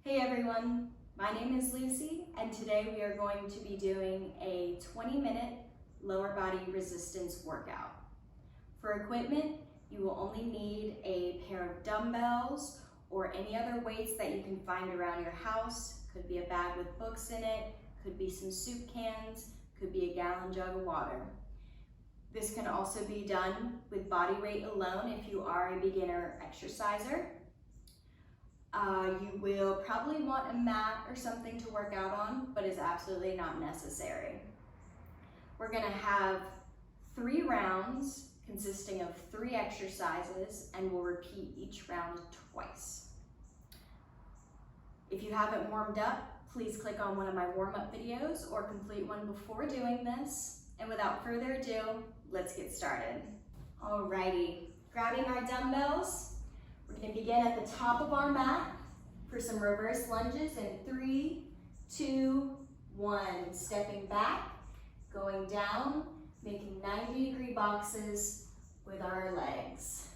Hey everyone, my name is Lucy and today we are going to be doing a 20-minute lower body resistance workout. For equipment, you will only need a pair of dumbbells or any other weights that you can find around your house. Could be a bag with books in it, could be some soup cans, could be a gallon jug of water. This can also be done with body weight alone if you are a beginner exerciser. You will probably want a mat or something to work out on, but is absolutely not necessary. We're gonna have 3 rounds consisting of 3 exercises, and we'll repeat each round twice. If you haven't warmed up, please click on one of my warm-up videos or complete one before doing this. And without further ado, let's get started. Alrighty, grabbing our dumbbells, we're going to begin at the top of our mat for some reverse lunges in 3, 2, 1. Stepping back, going down, making 90-degree boxes with our legs.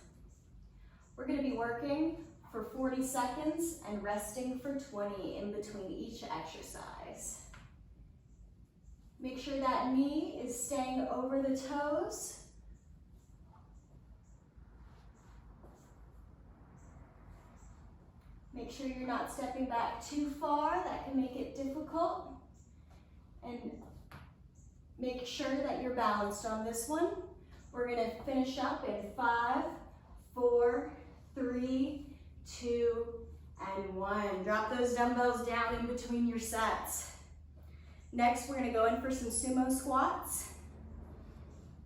We're going to be working for 40 seconds and resting for 20 in between each exercise. Make sure that knee is staying over the toes. Make sure you're not stepping back too far. That can make it difficult. And make sure that you're balanced on this one. We're going to finish up in 5, 4, 3, 2, and 1. Drop those dumbbells down in between your sets. Next, we're going to go in for some sumo squats.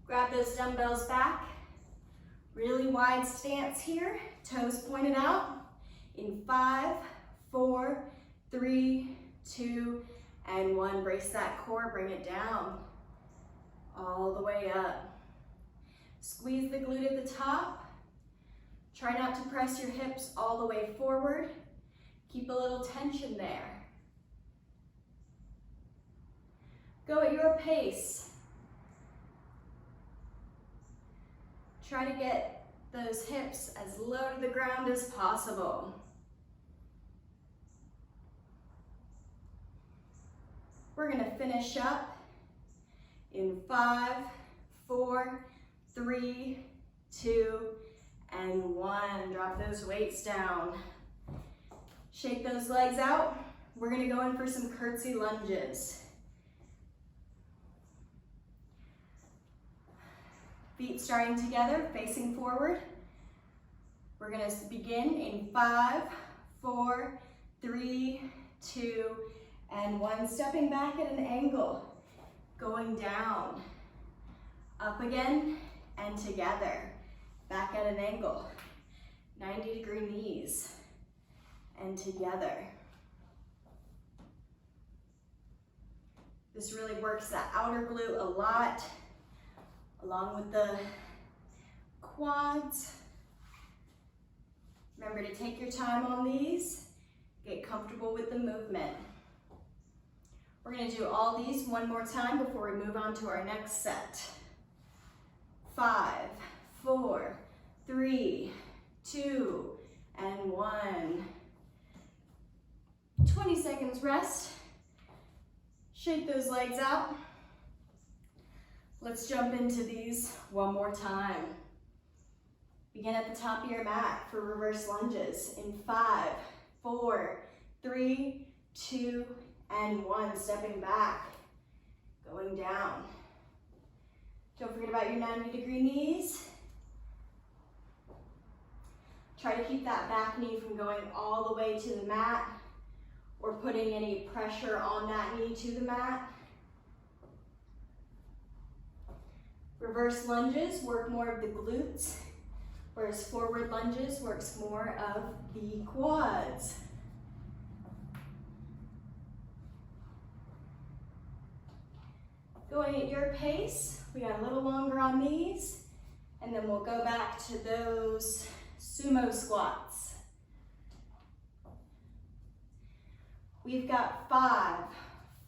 Grab those dumbbells back. Really wide stance here. Toes pointed out. In 5, 4, 3, 2, and 1. Brace that core, bring it down. All the way up. Squeeze the glute at the top. Try not to press your hips all the way forward. Keep a little tension there. Go at your pace. Try to get those hips as low to the ground as possible. We're going to finish up in 5, 4, 3, 2, and 1. Drop those weights down. Shake those legs out. We're going to go in for some curtsy lunges. Feet starting together, facing forward. We're going to begin in 5, 4, 3, 2, and 1. Stepping back at an angle, going down, up again, and together. Back at an angle, 90-degree knees, and together. This really works the outer glute a lot, along with the quads. Remember to take your time on these. Get comfortable with the movement. We're going to do all these one more time before we move on to our next set. 5, 4, 3, 2, and 1. 20 seconds rest. Shake those legs out. Let's jump into these one more time. Begin at the top of your mat for reverse lunges in 5, 4, 3, 2, and 1. Stepping back, going down. Don't forget about your 90-degree knees. Try to keep that back knee from going all the way to the mat or putting any pressure on that knee to the mat. Reverse lunges work more of the glutes, whereas forward lunges works more of the quads. Going at your pace, we got a little longer on these, and then we'll go back to those sumo squats. We've got 5,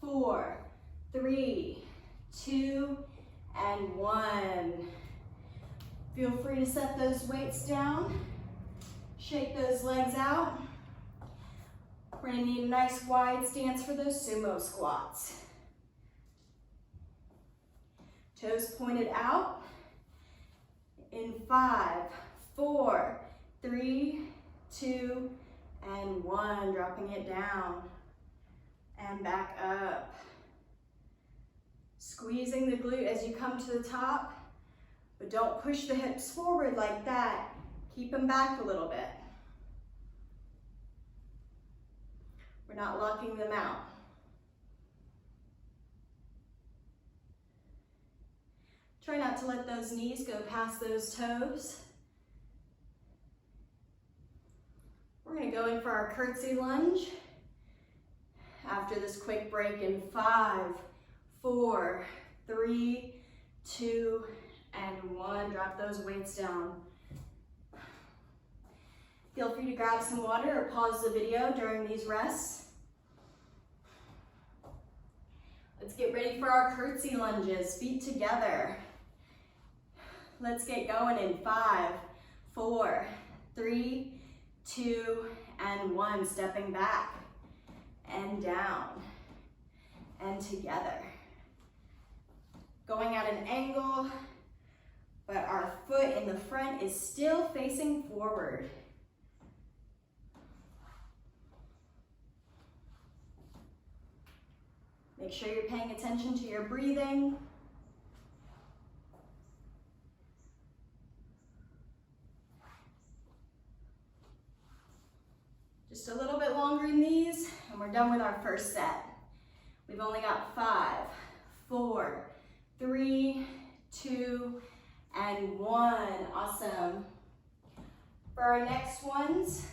4, 3, 2, and 1. Feel free to set those weights down. Shake those legs out. We're gonna need a nice wide stance for those sumo squats. Toes pointed out. In 5, 4, 3, 2, and 1. Dropping it down and back up. Squeezing the glute as you come to the top, but don't push the hips forward like that. Keep them back a little bit. We're not locking them out. Try not to let those knees go past those toes. We're going to go in for our curtsy lunge after this quick break in 5, 4, 3, 2, and 1. Drop those weights down. Feel free to grab some water or pause the video during these rests. Let's get ready for our curtsy lunges, feet together. Let's get going in 5, 4, 3, 2, and 1. Stepping back and down and together. Going at an angle, but our foot in the front is still facing forward. Make sure you're paying attention to your breathing. Just a little bit longer in these, and we're done with our first set. We've only got 5, 4, 3, 2, and 1. Awesome. For our next ones,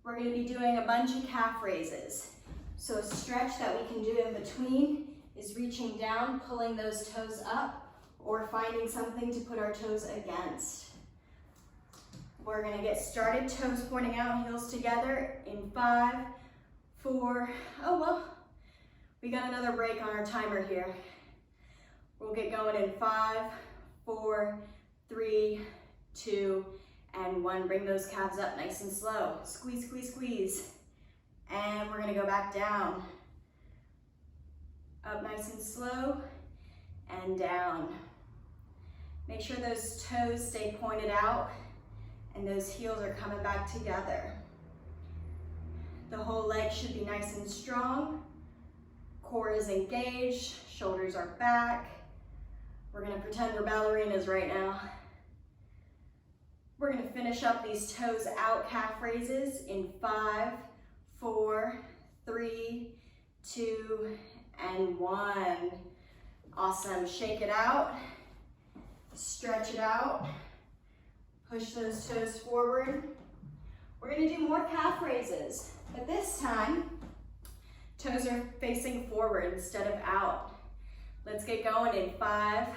we're going to be doing a bunch of calf raises. So a stretch that we can do in between is reaching down, pulling those toes up, or finding something to put our toes against. We're gonna get started, toes pointing out, heels together in 5, 4, oh well, we got another break on our timer here. We'll get going in 5, 4, 3, 2, and 1. Bring those calves up nice and slow. Squeeze, squeeze, squeeze. And we're gonna go back down. Up nice and slow, and down. Make sure those toes stay pointed out and those heels are coming back together. The whole leg should be nice and strong. Core is engaged, shoulders are back. We're gonna pretend we're ballerinas right now. We're gonna finish up these toes out calf raises in 5, 4, 3, 2, and 1. Awesome, shake it out, stretch it out, push those toes forward. We're gonna do more calf raises, but this time, toes are facing forward instead of out. Let's get going in 5,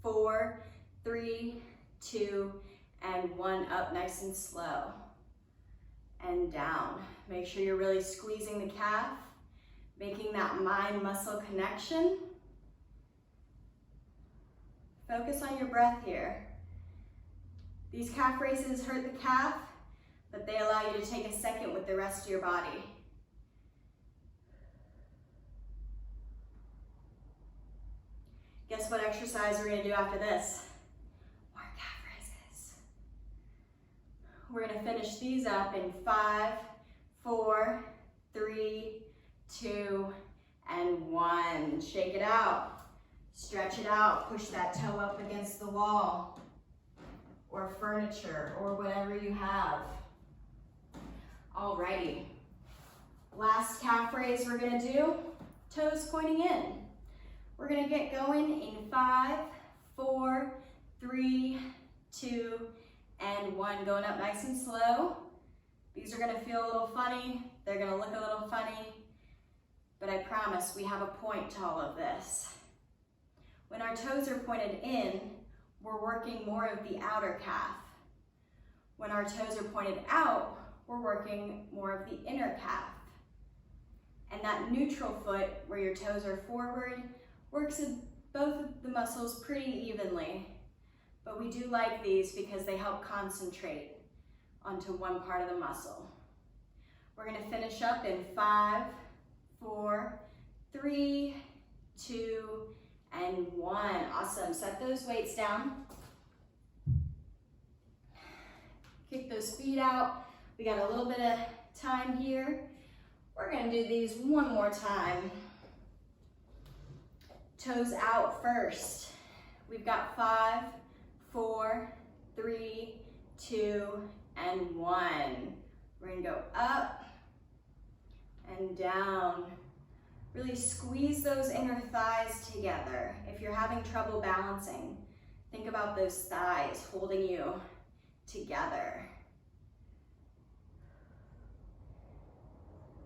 4, 3, 2, and 1. Up nice and slow. And down. Make sure you're really squeezing the calf, making that mind-muscle connection. Focus on your breath here. These calf raises hurt the calf, but they allow you to take a second with the rest of your body. Guess what exercise we're gonna do after this? More calf raises. We're gonna finish these up in 5, 4, 3, 2, and 1. Shake it out, stretch it out, push that toe up against the wall or furniture or whatever you have. Alrighty, last calf raise we're gonna do, toes pointing in. We're gonna get going in 5, 4, 3, 2, and 1. Going up nice and slow. These are gonna feel a little funny. They're gonna look a little funny, but I promise we have a point to all of this. When our toes are pointed in, we're working more of the outer calf. When our toes are pointed out, we're working more of the inner calf. And that neutral foot, where your toes are forward, works in both of the muscles pretty evenly. But we do like these because they help concentrate onto one part of the muscle. We're gonna finish up in 5, 4, 3, 2, and 1. Awesome, set those weights down. Kick those feet out. We got a little bit of time here. We're gonna do these one more time. Toes out first. We've got 5, 4, 3, 2, and 1. We're gonna go up and down. Really squeeze those inner thighs together. If you're having trouble balancing, think about those thighs holding you together.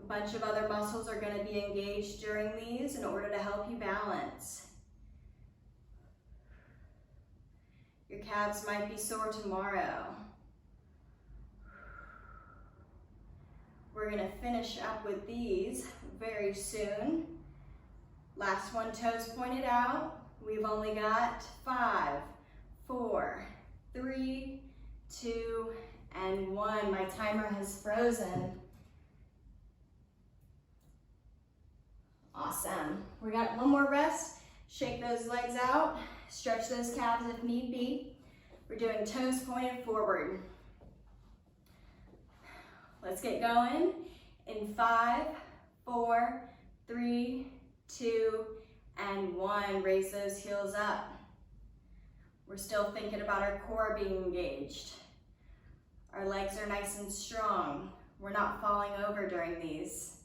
A bunch of other muscles are going to be engaged during these in order to help you balance. Your calves might be sore tomorrow. We're going to finish up with these very soon. Last one, toes pointed out. We've only got 5, 4, 3, 2, and 1. My timer has frozen. Awesome. We got one more rest. Shake those legs out. Stretch those calves if need be. We're doing toes pointed forward. Let's get going in 5, 4, 3, 2, and 1. Raise those heels up. We're still thinking about our core being engaged. Our legs are nice and strong. We're not falling over during these.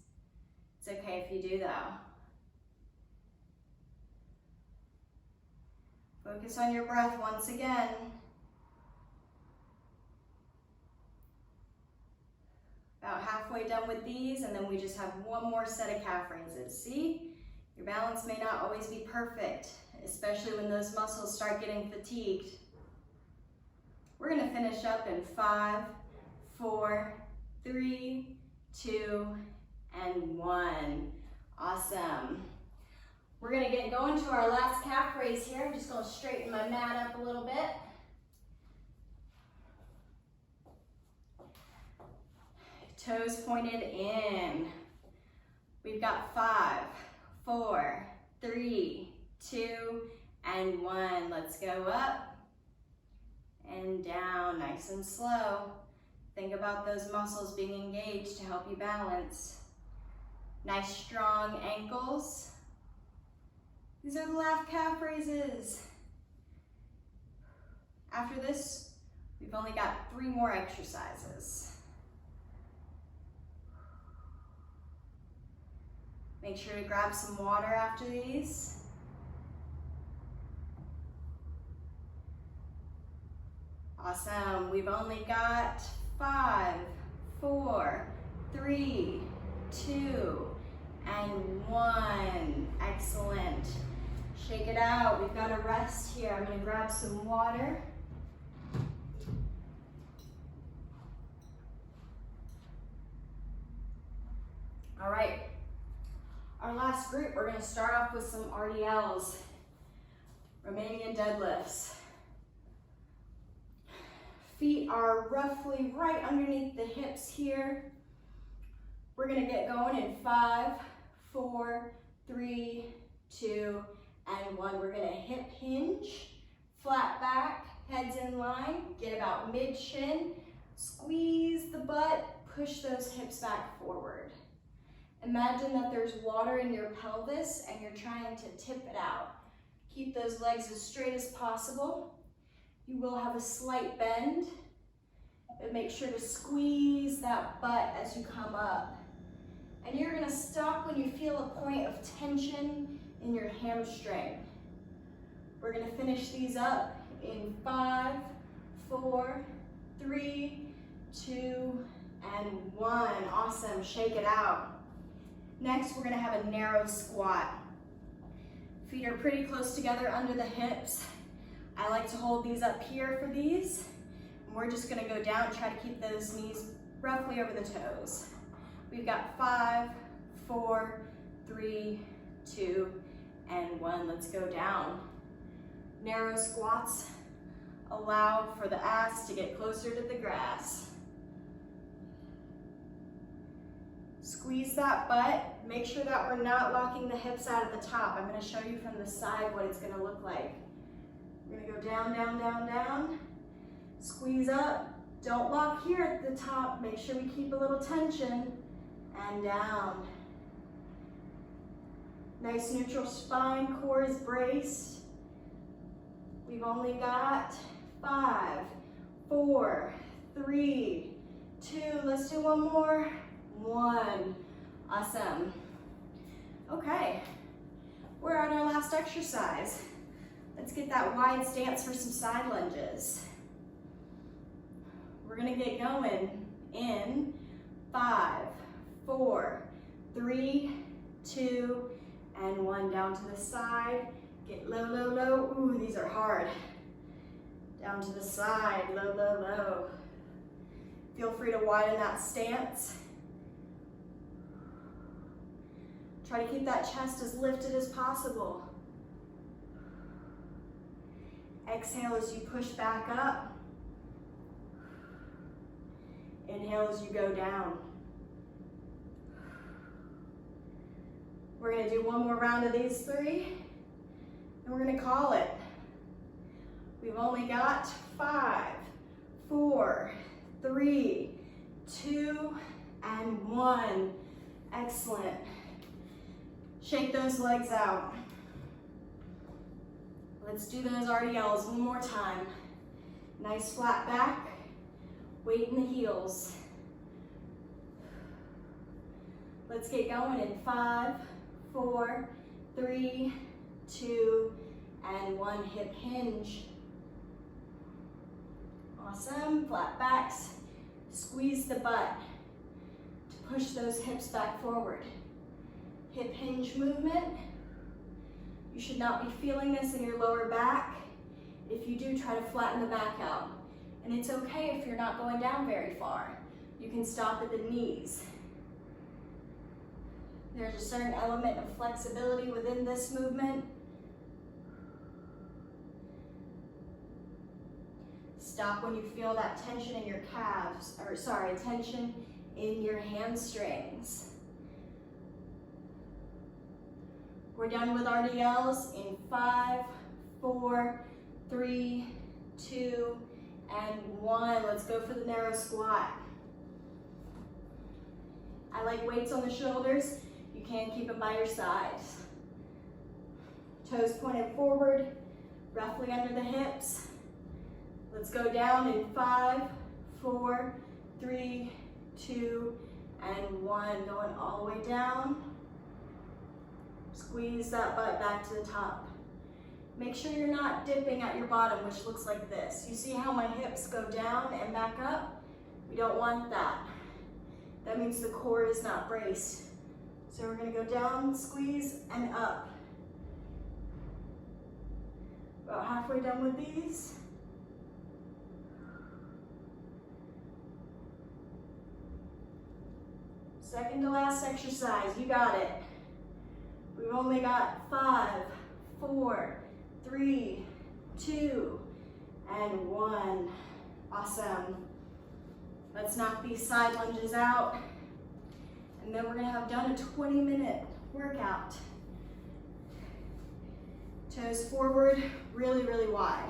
It's okay if you do though. Focus on your breath once again. About halfway done with these, and then we just have one more set of calf raises. See, your balance may not always be perfect, especially when those muscles start getting fatigued. We're gonna finish up in 5, 4, 3, 2, and 1. Awesome. We're gonna get going to our last calf raise here. I'm just gonna straighten my mat up a little bit. Toes pointed in. We've got 5, 4, 3, 2, and 1. Let's go up and down, nice and slow. Think about those muscles being engaged to help you balance. Nice strong ankles. These are the last calf raises. After this, we've only got 3 more exercises. Make sure to grab some water after these. Awesome, we've only got 5, 4, 3, 2, and 1. Excellent. Shake it out. We've got a rest here. I'm going to grab some water. All right. Our last group, we're going to start off with some RDLs, Romanian deadlifts. Feet are roughly right underneath the hips here. We're going to get going in 5, 4, 3, 2, and 1. We're going to hip hinge, flat back, heads in line, get about mid-shin, squeeze the butt, push those hips back forward. Imagine that there's water in your pelvis and you're trying to tip it out. Keep those legs as straight as possible. You will have a slight bend, but make sure to squeeze that butt as you come up. And you're gonna stop when you feel a point of tension in your hamstring. We're gonna finish these up in 5, 4, 3, 2, and 1. Awesome, shake it out. Next, we're gonna have a narrow squat. Feet are pretty close together under the hips. I like to hold these up here for these. And we're just gonna go down and try to keep those knees roughly over the toes. We've got 5, 4, 3, 2, and 1. Let's go down. Narrow squats allow for the ass to get closer to the grass. Squeeze that butt. Make sure that we're not locking the hips out at the top. I'm going to show you from the side what it's going to look like. We're going to go down, down, down, down. Squeeze up. Don't lock here at the top. Make sure we keep a little tension. And down. Nice neutral spine. Core is braced. We've only got 5, 4, 3, 2. Let's do one more. 1. Awesome. Okay, we're at our last exercise. Let's get that wide stance for some side lunges. We're gonna get going in 5, 4, 3, 2, and 1. Down to the side. Get low, low, low. Ooh, these are hard. Down to the side, low, low, low. Feel free to widen that stance. Try to keep that chest as lifted as possible. Exhale as you push back up. Inhale as you go down. We're going to do one more round of these 3, and we're going to call it. We've only got 5, 4, 3, 2, and 1. Excellent. Shake those legs out. Let's do those RDLs one more time. Nice flat back, weight in the heels. Let's get going in 5, 4, 3, 2, and 1. Hip hinge. Awesome. Flat backs. Squeeze the butt to push those hips back forward. Hip hinge movement. You should not be feeling this in your lower back. If you do, try to flatten the back out. And it's okay if you're not going down very far. You can stop at the knees. There's a certain element of flexibility within this movement. Stop when you feel that tension in your calves, or sorry, tension in your hamstrings. We're done with RDLs in 5, 4, 3, 2, and 1. Let's go for the narrow squat. I like weights on the shoulders. You can keep them by your sides. Toes pointed forward, roughly under the hips. Let's go down in 5, 4, 3, 2, and 1. Going all the way down. Squeeze that butt back to the top. Make sure you're not dipping at your bottom, which looks like this. You see how my hips go down and back up? We don't want that. That means the core is not braced. So we're going to go down, squeeze, and up. About halfway done with these. Second to last exercise, you got it. We've only got 5, 4, 3, 2, and 1. Awesome. Let's knock these side lunges out. And then we're gonna have done a 20-minute workout. Toes forward, really, really wide.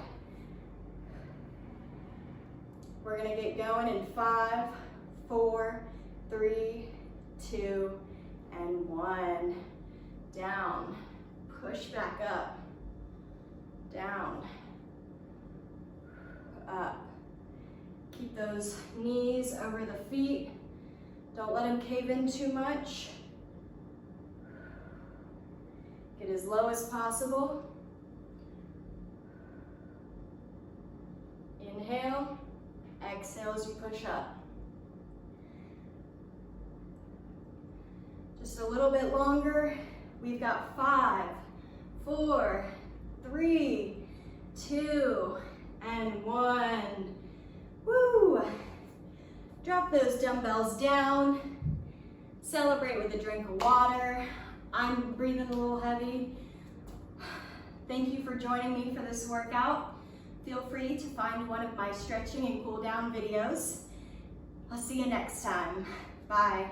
We're gonna get going in 5, 4, 3, 2, and 1. Down, push back up, down, up. Keep those knees over the feet. Don't let them cave in too much. Get as low as possible. Inhale, exhale as you push up. Just a little bit longer. We've got 5, 4, 3, 2, and 1. Woo! Drop those dumbbells down. Celebrate with a drink of water. I'm breathing a little heavy. Thank you for joining me for this workout. Feel free to find one of my stretching and cool down videos. I'll see you next time. Bye.